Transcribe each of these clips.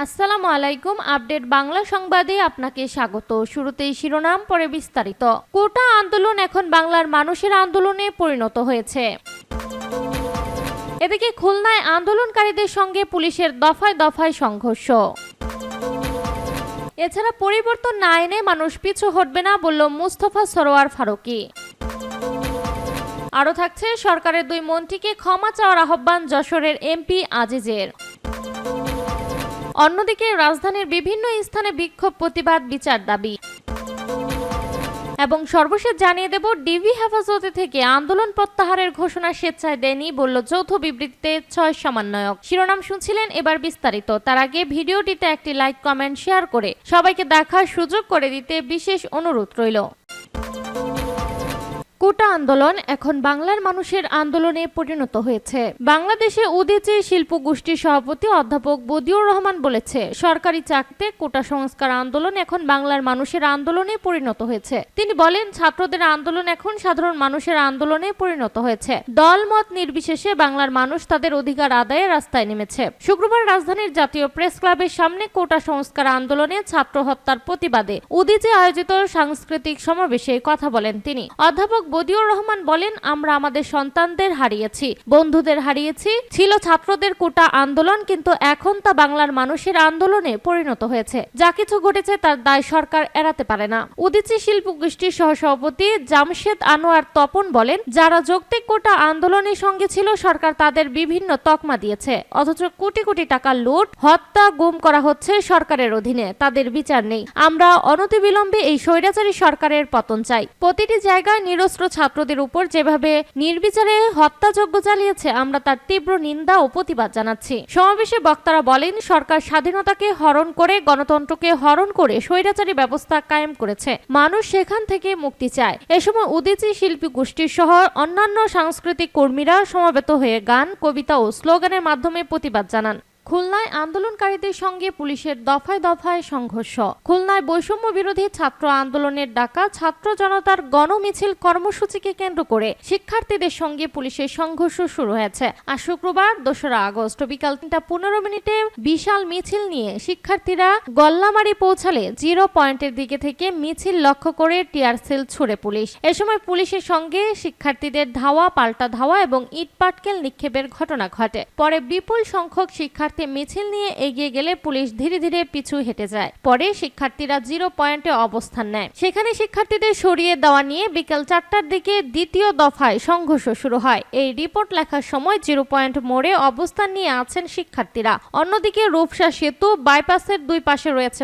আসসালামু আলাইকুম। আপডেট বাংলা সংবাদে আপনাকে স্বাগত। শুরুতেই শিরোনাম, পরে বিস্তারিত। কোটা আন্দোলন এখন বাংলার মানুষের আন্দোলনে পরিণত হয়েছে। এদিকে খুলনায় আন্দোলনকারীদের সঙ্গে পুলিশের দফায় দফায় সংঘর্ষ। এছাড়া পরিবর্তন না এনে মানুষ পিছু হটবে না বলল মুস্তফা সরোয়ার ফারুকী। আরও থাকছে, সরকারের 2 মন্ত্রীকে ক্ষমা চাওয়ার আহ্বান যশোরের এমপি আজিজের। অন্যদিকে রাজধানীর বিভিন্ন স্থানে বিক্ষোভ, প্রতিবাদ, বিচার দাবি। এবং সর্বশেষ জানিয়ে দেব, ডিবি হেফাজতে থেকে আন্দোলন প্রত্যাহারের ঘোষণা স্বেচ্ছায় দেয়নি বলল যৌথ বিবৃতিতে 6 সমন্বয়ক। শিরোনাম শুনছিলেন, এবার বিস্তারিত। তার আগে ভিডিওটিতে একটি লাইক, কমেন্ট, শেয়ার করে সবাইকে দেখার সুযোগ করে দিতে বিশেষ অনুরোধ রইল। কোটা আন্দোলন এখন বাংলার মানুষের আন্দোলনে পরিণত হয়েছে। বাংলাদেশে উদীচী শিল্প গোষ্ঠীর সভাপতি অধ্যাপক বদিউর রহমান বলেছে, সরকারি চাকরিতে কোটা সংস্কার আন্দোলন এখন বাংলার মানুষের আন্দোলনে পরিণত হয়েছে। তিনি বলেন, ছাত্রদের আন্দোলন এখন সাধারণ মানুষের আন্দোলনে পরিণত হয়েছে। দলমত নির্বিশেষে বাংলার মানুষ তাদের অধিকার আদায়ে রাস্তায় নেমেছে। শুক্রবার রাজধানীর জাতীয় প্রেস ক্লাবের সামনে কোটা সংস্কার আন্দোলনে ছাত্র হত্যার প্রতিবাদে উদীচে আয়োজিত সাংস্কৃতিক সমাবেশে কথা বলেন তিনি। অধ্যাপক বদিউর রহমান বলেন, আমরা আমাদের সন্তানদের হারিয়েছি, বন্ধুদের হারিয়েছি। ছিল ছাত্রদের কোটা আন্দোলন, কিন্তু এখন তা বাংলার মানুষের আন্দোলনে পরিণত হয়েছে। যা কিছু ঘটেছে তার দায় সরকার এড়াতে পারে না। উদীচী শিল্প গোষ্ঠীর সহসভাপতি জামশেদ আনোয়ার তপন বলেন, যারা যৌক্তিক কোটা আন্দোলনের সঙ্গে ছিল, সরকার তাদের বিভিন্ন তকমা দিয়েছে, অথচ কোটি কোটি টাকা লুট, হত্যা, গুম করা হচ্ছে সরকারের অধীনে। তাদের বিচার নেই। আমরা অনতিবিলম্বে এই স্বৈরাচারী সরকারের পতন চাই। প্রতিটি জায়গায় নিরস্ত্র ছাত্রদের উপর যেভাবে নির্বিচারে হত্যাযজ্ঞ চালিয়েছে, আমরা তার তীব্র নিন্দা ও প্রতিবাদ জানাচ্ছি। সমাবেশে বক্তারা বলেন, সরকার স্বাধীনতাকে হরণ করে, গণতন্ত্রকে হরণ করে স্বৈরাচারী ব্যবস্থা কায়েম করেছে। মানুষ সেখান থেকে মুক্তি চায়। এ সময় উদীচী শিল্পী গোষ্ঠীর সহ অন্যান্য সাংস্কৃতিক কর্মীরা সমবেত হয়ে গান, কবিতা ও স্লোগানের মাধ্যমে প্রতিবাদ জানান। খুলনায় আন্দোলনকারীদের সঙ্গে পুলিশের দফায় দফায় সংঘর্ষ। খুলনায় বৈষম্য বিরোধী ছাত্র আন্দোলনের ডাকা ছাত্র জনতার গণমিছিল কর্মসূচিকে কেন্দ্র করে শিক্ষার্থীদের সঙ্গে পুলিশের সংঘর্ষ শুরু হয়েছে। আর শুক্রবার 2রা আগস্ট বিকাল 3:15 বিশাল মিছিল নিয়ে শিক্ষার্থীরা গল্লামারি পৌঁছালে 0 পয়েন্টের দিকে থেকে মিছিল লক্ষ্য করে টিয়ার সেল ছুড়ে পুলিশ। এ সময় পুলিশের সঙ্গে শিক্ষার্থীদের ধাওয়া, পাল্টা ধাওয়া এবং ইট পাটকেল নিক্ষেপের ঘটনা ঘটে। পরে বিপুল সংখ্যক শিক্ষার্থী মিছিল নিয়ে এগিয়ে গেলে পুলিশ ধীরে ধীরে পিছু হেঁটে যায়। পরে শিক্ষার্থীরা 0 পয়েন্টে অবস্থান নেয়। সেখানে শিক্ষার্থীদের সরিয়ে দেওয়া নিয়ে বিকেল 4টার দিকে দ্বিতীয় দফায় সংঘর্ষ শুরু হয়। এই রিপোর্ট লেখার সময় 0 পয়েন্ট মোড়ে অবস্থান নিয়ে আছেন শিক্ষার্থীরা। অন্যদিকে রূপসা সেতু বাইপাসের 2 পাশে রয়েছে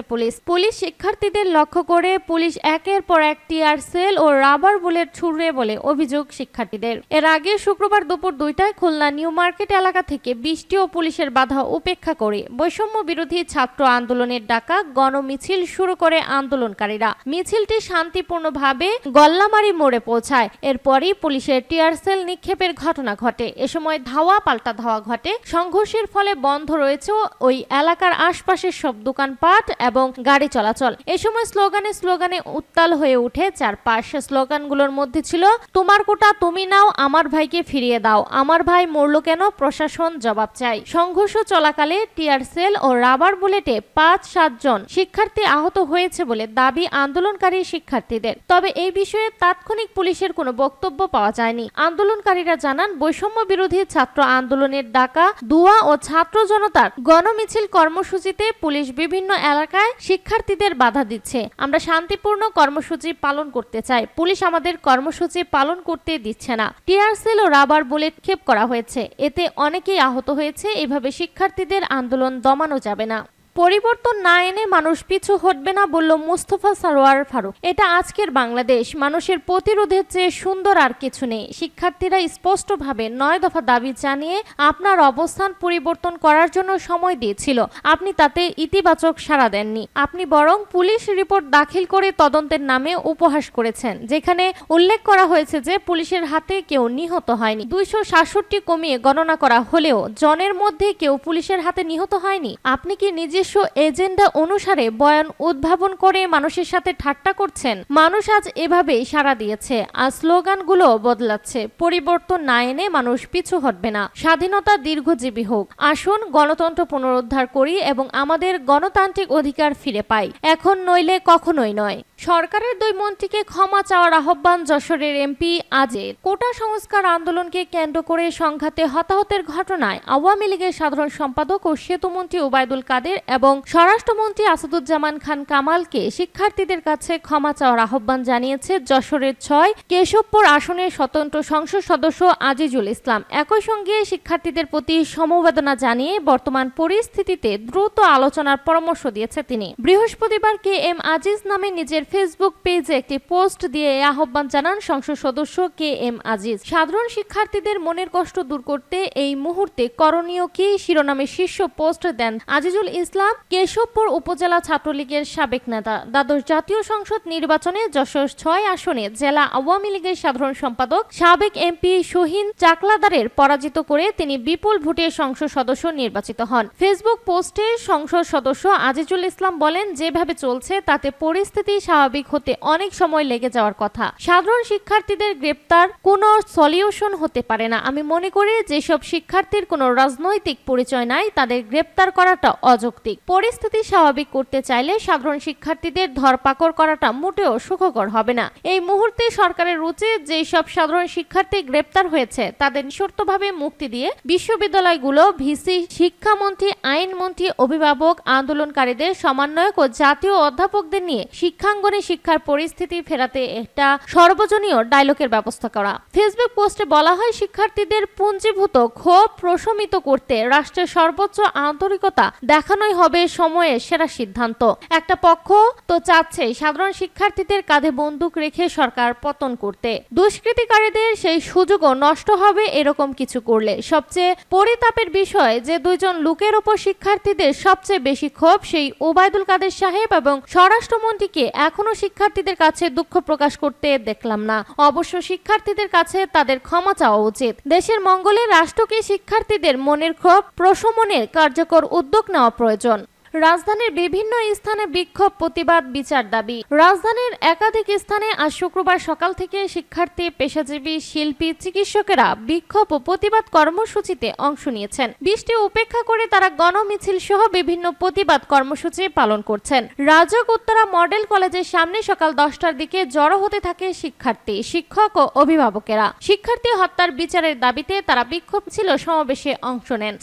পুলিশ শিক্ষার্থীদের লক্ষ্য করে পুলিশ একের পর এক টিয়ার সেল ও রাবার বুলেট ছুড়ে বলে অভিযোগ শিক্ষার্থীদের। এর আগে শুক্রবার দুপুর 2টায় খুলনা নিউ মার্কেট এলাকা থেকে বৃষ্টি ও পুলিশের বাধা উপেক্ষা করে বৈষম্য বিরোধী ছাত্র আন্দোলনের ডাকা গণমিছিল শুরু করে আন্দোলনকারীরা। মিছিলটি শান্তিপূর্ণভাবে গল্লামারি মোড়ে পৌঁছায়। এরপরই পুলিশের টিয়ার সেল নিক্ষেপের ঘটনা ঘটে। এ সময় ধাওয়া, পাল্টা ধাওয়া ঘটে। সংঘর্ষের ফলে বন্ধ রয়েছে ওই এলাকার আশপাশের সব দোকানপাট এবং গাড়ি চলাচল। এ সময় স্লোগানে উত্তাল হয়ে উঠে চারপাশ। স্লোগানগুলোর মধ্যে ছিল, তোমার কোটা তুমি নাও, আমার ভাইকে ফিরিয়ে দাও, আমার ভাই মরল কেন, প্রশাসন জবাব চাই। সংঘর্ষ চলাকালে টিয়ার সেল ও রাবার বুলেটে 5-7 জন শিক্ষার্থী আহত হয়েছে বলে দাবি আন্দোলনকারী শিক্ষার্থীদের। তবে এই বিষয়ে তাৎক্ষণিক পুলিশের কোনো বক্তব্য পাওয়া যায়নি। আন্দোলনকারীরা জানান, বৈষম্য বিরোধী ছাত্র আন্দোলনের ডাকা দুয়া ও ছাত্র জনতার গণমিছিল কর্মসূচিতে পুলিশ বিভিন্ন এলাকায় শিক্ষার্থীদের বাধা দিচ্ছে। আমরা শান্তিপূর্ণ কর্মসূচি পালন করতে চাই, পুলিশ আমাদের কর্মসূচি পালন করতে দিচ্ছে না। টিয়ার সেল ও রাবার বুলেট ক্ষেপ করা হয়েছে, এতে অনেকেই আহত হয়েছে। এভাবে শিক্ষার্থীদের আন্দোলন দমানো যাবে না। পরিবর্তন না এনে মানুষ পিছু হটবে না বলল মুস্তফা সরোয়ার ফারুক। এটা আজকের বাংলাদেশ। মানুষের প্রতিরোধের চেয়ে সুন্দর আর কিছু নেই। শিক্ষার্থীরা স্পষ্টভাবে 9 দফা দাবি জানিয়ে আপনার অবস্থান পরিবর্তন করার জন্য সময় দিয়েছিল। আপনি তাতে ইতিবাচক সাড়া দেননি। আপনি বরং পুলিশ রিপোর্ট দাখিল করে তদন্তের নামে উপহাস করেছেন, যেখানে উল্লেখ করা হয়েছে যে পুলিশের হাতে কেউ নিহত হয়নি। 267 কমিয়ে গণনা করা হলেও জনের মধ্যে কেউ পুলিশের হাতে নিহত হয়নি। আপনি কি নিজে নিজস্ব এজেন্ডা অনুসারে বয়ান উদ্ভাবন করে মানুষের সাথে ঠাট্টা করছেন। মানুষ আজ এভাবেই সাড়া দিয়েছে। আজ স্লোগানগুলো বদলাচ্ছে। পরিবর্তন না এনে মানুষ পিছু হটবে না। স্বাধীনতা দীর্ঘজীবী হোক। আসুন গণতন্ত্র পুনরুদ্ধার করি এবং আমাদের গণতান্ত্রিক অধিকার ফিরে পাই। এখন নইলে কখনোই নয়। সরকারের 2 মন্ত্রীকে ক্ষমা চাওয়ার আহ্বান যশোরের এমপি আজের। কোটা সংস্কার আন্দোলনকে কেন্দ্র করে সংঘাতে হতাহতের ঘটনায় আওয়ামী লীগের সাধারণ সম্পাদক ও সেতুমন্ত্রী ওবায়দুল কাদের এবং স্বরাষ্ট্রমন্ত্রী আসাদুজ্জামান খান কামালকে শিক্ষার্থীদের কাছে ক্ষমা চাওয়ার আহ্বান জানিয়েছে যশোরের 6 কেশবপুর আসনের স্বতন্ত্র সংসদ সদস্য আজিজুল ইসলাম। একই সঙ্গে শিক্ষার্থীদের প্রতি সমবেদনা জানিয়ে বর্তমান পরিস্থিতিতে দ্রুত আলোচনার পরামর্শ দিয়েছে তিনি। বৃহস্পতিবার KM আজিজ নামে নিজের ফেসবুক পেজে একটি পোস্ট দিয়ে এই আহ্বান জানান সংসদ সদস্য KM আজিজ। সাধারণ শিক্ষার্থীদের মনের কষ্ট দূর করতে এই মুহূর্তে করণীয় কি শিরোনামে শীর্ষ পোস্ট দেন আজিজুল ইসলাম, কেশবপুর উপজেলা ছাত্রলীগের সাবেক নেতা। দ্বাদশ জাতীয় সংসদ নির্বাচনে যশোর 6 আসনে জেলা আওয়ামী লীগের সাধারণ সম্পাদক সাবেক এমপি শহীন চাকলাদারের পরাজিত করে তিনি বিপুল ভোটে সংসদ সদস্য নির্বাচিত হন। ফেসবুক পোস্টে সংসদ সদস্য আজিজুল ইসলাম বলেন, যেভাবে চলছে তাতে পরিস্থিতি স্বাভাবিক হতে অনেক সময় লেগে যাওয়ার কথা। সাধারণ শিক্ষার্থীদের গ্রেপ্তার কোনো সলিউশন হতে পারে না। আমি মনে করি যেসব শিক্ষার্থীর কোনো রাজনৈতিক পরিচয় নাই তাদের গ্রেপ্তার করাটা অযৌক্তিক। পরিস্থিতি স্বাভাবিক করতে চাইলে সাধারণ শিক্ষার্থীদের ধরপাকড় করাটা মোটেও সুখকর হবে না। এই মুহূর্তে সরকারের উচিত যেসব সাধারণ শিক্ষার্থী গ্রেপ্তার হয়েছে তাদের নিঃশর্তভাবে মুক্তি দিয়ে বিশ্ববিদ্যালয়গুলো, ভিসি, শিক্ষামন্ত্রী, আইনমন্ত্রী, অভিভাবক, আন্দোলনকারীদের সমন্বয়ক ও জাতীয় অধ্যাপকদের নিয়ে শিক্ষাঙ্গনে শিক্ষার পরিস্থিতি ফেরাতে একটা সর্বজনীয় ডায়লগের ব্যবস্থা করা। ফেসবুক পোস্টে বলা হয়, শিক্ষার্থীদের পুঞ্জীভূত ক্ষোভ প্রশমিত করতে রাষ্ট্রের সর্বোচ্চ আন্তরিকতা দেখানোই হবে সময়ের সেরা সিদ্ধান্ত। একটা পক্ষ তো চাচ্ছে সাধারণ শিক্ষার্থীদের কাঁধে বন্দুক রেখে সরকার পতন করতে। দুষ্কৃতিকারীদের সেই সুযোগও নষ্ট হবে এরকম কিছু করলে। সবচেয়ে পরিতাপের বিষয় যে 2 জন লোকের ওপর শিক্ষার্থীদের সবচেয়ে বেশি ক্ষোভ, সেই ওবায়দুল কাদের সাহেব এবং স্বরাষ্ট্রমন্ত্রীকে এখনো শিক্ষার্থীদের কাছে দুঃখ প্রকাশ করতে দেখলাম না। অবশ্য শিক্ষার্থীদের কাছে তাদের ক্ষমা চাওয়া উচিত। দেশের মঙ্গলে রাষ্ট্রকে শিক্ষার্থীদের মনের ক্ষোভ প্রশমনের কার্যকর উদ্যোগ নেওয়া প্রয়োজন। রাজধানীর বিভিন্ন স্থানে বিক্ষোভ, প্রতিবাদ, বিচার দাবি। রাজধানীর একাধিক স্থানে আজ শুক্রবার সকাল থেকে শিক্ষার্থী, পেশাজীবী, শিল্পী, চিকিৎসকেরা বিক্ষোভ ও প্রতিবাদ কর্মসূচিতে অংশ নিয়েছেন। বৃষ্টি উপেক্ষা করে তারা গণমিছিল সহ বিভিন্ন প্রতিবাদ কর্মসূচি পালন করছেন। রাজক উত্তরা মডেল কলেজের সামনে সকাল 10টার দিকে জড়ো হতে থাকে শিক্ষার্থী, শিক্ষক ও অভিভাবকেরা। শিক্ষার্থী হত্যার বিচারের দাবিতে তারা বিক্ষোভ ছিল সমাবেশে অংশ নেন।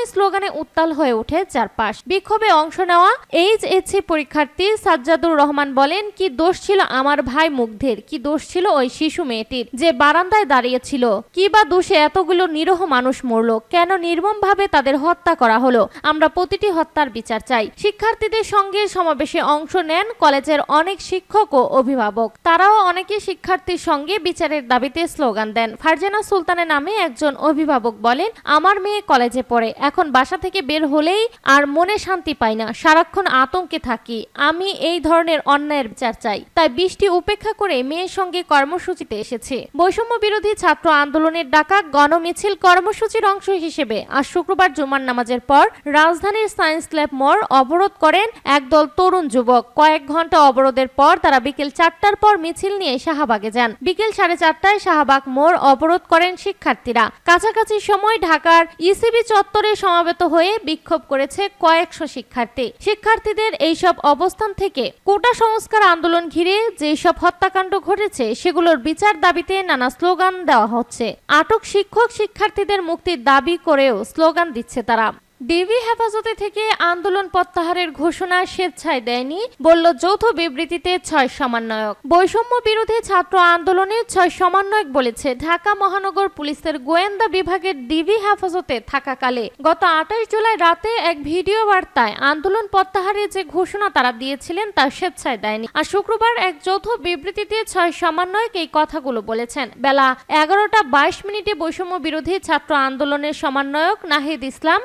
স্লোগানে উত্তাল হয়ে ওঠে চারপাশ। বিক্ষোভে অংশ নেওয়া HSC পরীক্ষার্থী সাজ্জাদুর রহমান বলেন, কি দোষ ছিল আমার ভাই মুগ্ধের, কি দোষ ছিল ওই শিশু মেয়েটির যে বারান্দায় দাঁড়িয়েছিল? কি বা দোষে এতগুলো নিরীহ মানুষ মরল? কেন নির্মমভাবে তাদের হত্যা করা হলো? আমরা প্রতিটি হত্যার বিচার চাই। শিক্ষার্থীদের সঙ্গে সমাবেশে অংশ নেন কলেজের অনেক শিক্ষক ও অভিভাবক। তারাও অনেকে শিক্ষার্থীর সঙ্গে বিচারের দাবিতে স্লোগান দেন। ফারজানা সুলতানের নামে একজন অভিভাবক বলেন, আমার মেয়ে কলেজে পড়ে, এখন বাসা থেকে বের হলেই আর মনে শান্তি পাই না, সারাক্ষণ আতঙ্কে থাকি। আমি এই ধরনের অন্যায়ের বিচার চাই। তাই বৃষ্টি উপেক্ষা করে মেয়ের সঙ্গে কর্মসূচিতে এসেছে। বৈষম্য বিরোধী ছাত্র আন্দোলনের ডাকা গণমিছিল কর্মসূচির অংশ হিসেবে আজ শুক্রবার জুমার নামাজের পর রাজধানীর সায়েন্স ল্যাব মোড় অবরোধ করেন একদল তরুণ যুবক। কয়েক ঘন্টা অবরোধের পর তারা বিকেল 4টার পর মিছিল নিয়ে শাহবাগে যান। বিকেল 4:30টায় শাহবাগ মোড় অবরোধ করেন শিক্ষার্থীরা। কাছাকাছি সময় ঢাকার ইসিবি চত্বরে সমাবেত হয়ে বিক্ষোভ করেছে কয়েকশো শিক্ষার্থীদের এইসব অবস্থান থেকে কোটা সংস্কার আন্দোলন ঘিরে যেসব হত্যাকাণ্ড ঘটেছে সেগুলোর বিচার দাবিতে নানা স্লোগান দেওয়া হচ্ছে। আটক শিক্ষক শিক্ষার্থীদের মুক্তির দাবি করেও স্লোগান দিচ্ছে তারা। ডিবি হেফাজতে থেকে আন্দোলন প্রত্যাহারের ঘোষণা স্বেচ্ছায় দেয়নি, বলল যৌথ বিবৃতিতে 6 সমন্বয়ক। বৈষম্য বিরোধী ছাত্র আন্দোলনের 6 সমন্বয়ক বলেছে, ঢাকা মহানগর পুলিশের গোয়েন্দা বিভাগের ডিবি হেফাজতে থাকাকালে গত 28 জুলাই রাতে এক ভিডিও বার্তায় আন্দোলন প্রত্যাহারের যে ঘোষণা তারা দিয়েছিলেন তা স্বেচ্ছায় দেয়নি। আর শুক্রবার এক যৌথ বিবৃতিতে 6 সমন্বয়ক এই কথাগুলো বলেছেন। বেলা 11:22 বৈষম্য বিরোধী ছাত্র আন্দোলনের সমন্বয়ক নাহিদ ইসলাম,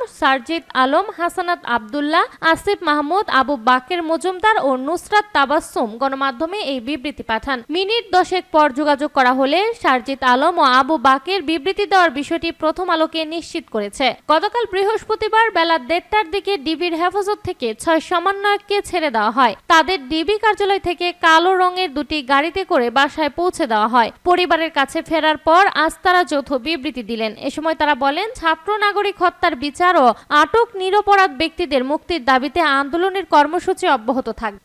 সারজিদ আলম, হাসানাত আব্দুল্লাহ, আসিফ মাহমুদ, আবু বাকের মজুমদার ও নুসরাত তাবাসসুম গণমাধ্যমে এই বিবৃতি পাঠান। মিনিট 10 পর যোগাযোগ করা হলে সারজিদ আলম ও আবু বাকের বিবৃতি দেওয়ার বিষয়টি প্রথম আলোকে নিশ্চিত করেছে। গতকাল বৃহস্পতিবার বেলা 1:30টার দিকে ডিবির হেফাজত থেকে 6 সমন্বয়ককে ছেড়ে দেওয়া হয়। তাদের ডিবি কার্যালয় থেকে কালো রঙের দুটি গাড়িতে করে বাসায় পৌঁছে দেওয়া হয়। পরিবারের কাছে ফেরার পর আজ তারা যৌথ বিবৃতি দিলেন। এ সময় তারা বলেন, ছাত্র নাগরিক হত্যার বিচার ও আটক নিরপরাধ ব্যক্তিদের মুক্তির দাবিতে আন্দোলনের কর্মসূচি অব্যাহত থাকবে।